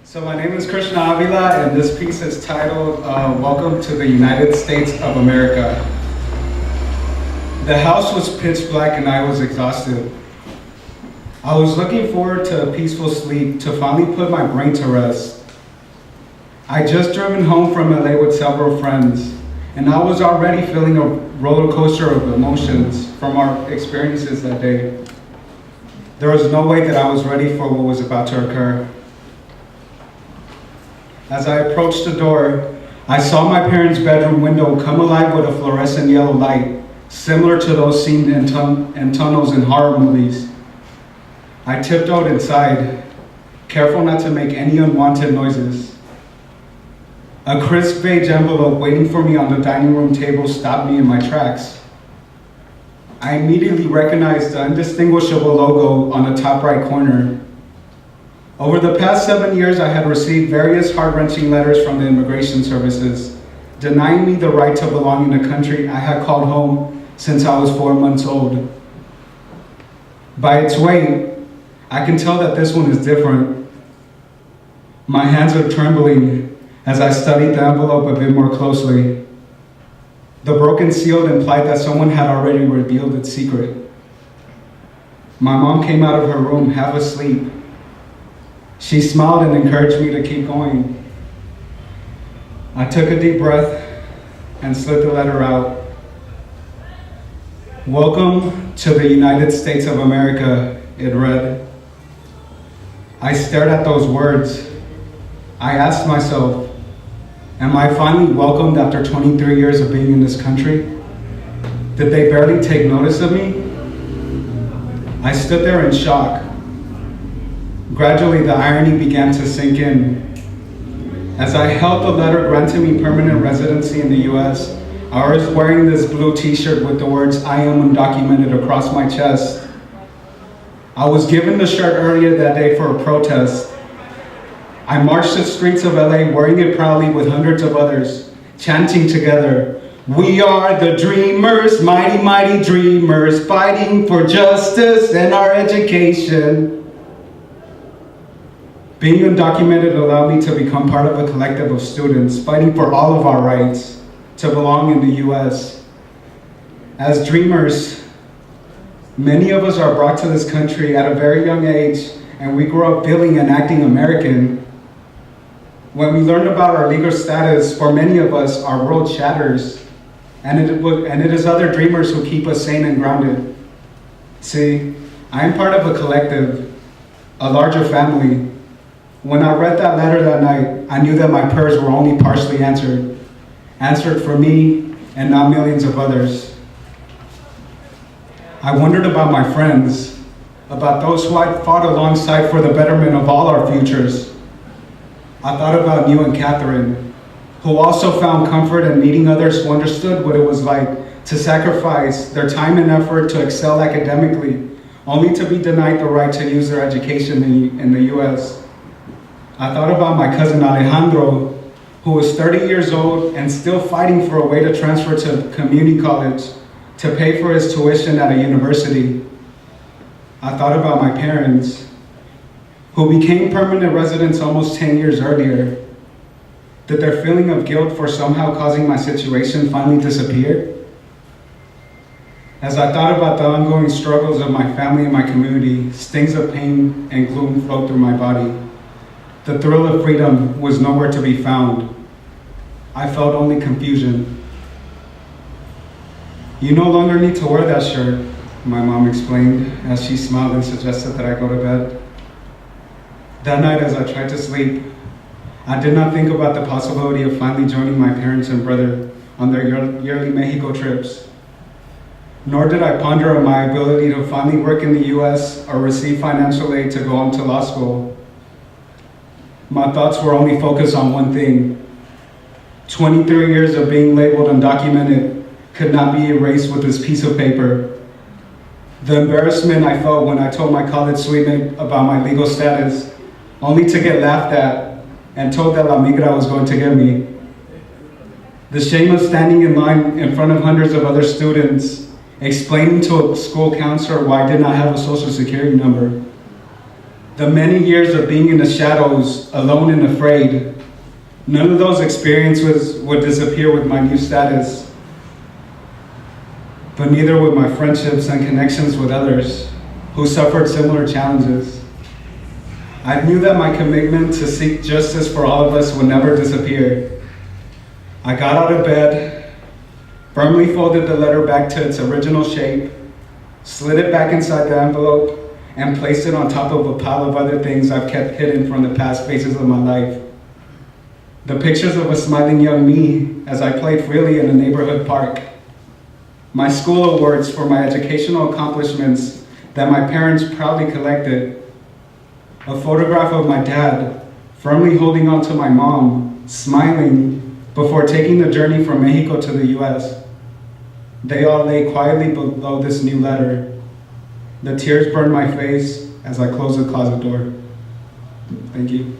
So my name is Krsna Avila, and this piece is titled Welcome to the United States of America. The house was pitch black and I was exhausted. I was looking forward to a peaceful sleep to finally put my brain to rest. I just driven home from LA with several friends, and I was already feeling a roller coaster of emotions from our experiences that day. There was no way that I was ready for what was about to occur. As I approached the door, I saw my parents' bedroom window come alive with a fluorescent yellow light, similar to those seen in tunnels in horror movies. I tiptoed inside, careful not to make any unwanted noises. A crisp beige envelope waiting for me on the dining room table stopped me in my tracks. I immediately recognized the undistinguishable logo on the top right corner. Over the past 7 years, I had received various heart-wrenching letters from the immigration services, denying me the right to belong in a country I had called home since I was 4 months old. By its weight, I can tell that this one is different. My hands are trembling as I studied the envelope a bit more closely. The broken seal implied that someone had already revealed its secret. My mom came out of her room half asleep. She smiled and encouraged me to keep going. I took a deep breath and slid the letter out. Welcome to the United States of America, it read. I stared at those words. I asked myself, am I finally welcomed after 23 years of being in this country? Did they barely take notice of me? I stood there in shock. Gradually, the irony began to sink in. As I held the letter granting me permanent residency in the US, I was wearing this blue t-shirt with the words, I am undocumented, across my chest. I was given the shirt earlier that day for a protest. I marched the streets of LA wearing it proudly with hundreds of others, chanting together, we are the dreamers, mighty, mighty dreamers, fighting for justice and our education. Being undocumented allowed me to become part of a collective of students fighting for all of our rights to belong in the US. As dreamers, many of us are brought to this country at a very young age, and we grow up feeling and acting American. When we learn about our legal status, for many of us, our world shatters, and it is other dreamers who keep us sane and grounded. See, I am part of a collective, a larger family. When I read that letter that night, I knew that my prayers were only partially answered for me and not millions of others. I wondered about my friends, about those who I fought alongside for the betterment of all our futures. I thought about you and Catherine, who also found comfort in meeting others who understood what it was like to sacrifice their time and effort to excel academically, only to be denied the right to use their education in the US. I thought about my cousin Alejandro, who was 30 years old and still fighting for a way to transfer to community college to pay for his tuition at a university. I thought about my parents, who became permanent residents almost 10 years earlier. Did their feeling of guilt for somehow causing my situation finally disappear? As I thought about the ongoing struggles of my family and my community, stings of pain and gloom flowed through my body. The thrill of freedom was nowhere to be found. I felt only confusion. You no longer need to wear that shirt, my mom explained as she smiled and suggested that I go to bed. That night, as I tried to sleep, I did not think about the possibility of finally joining my parents and brother on their yearly Mexico trips. Nor did I ponder on my ability to finally work in the US or receive financial aid to go on to law school. My thoughts were only focused on one thing. 23 years of being labeled undocumented could not be erased with this piece of paper. The embarrassment I felt when I told my college suite about my legal status, only to get laughed at and told that La Migra was going to get me. The shame of standing in line in front of hundreds of other students, explaining to a school counselor why I did not have a social security number. The many years of being in the shadows, alone and afraid, none of those experiences would disappear with my new status, but neither would my friendships and connections with others who suffered similar challenges. I knew that my commitment to seek justice for all of us would never disappear. I got out of bed, firmly folded the letter back to its original shape, slid it back inside the envelope, and placed it on top of a pile of other things I've kept hidden from the past phases of my life. The pictures of a smiling young me as I played freely in a neighborhood park. My school awards for my educational accomplishments that my parents proudly collected. A photograph of my dad firmly holding on to my mom, smiling before taking the journey from Mexico to the US. They all lay quietly below this new letter. The tears burned my face as I closed the closet door. Thank you.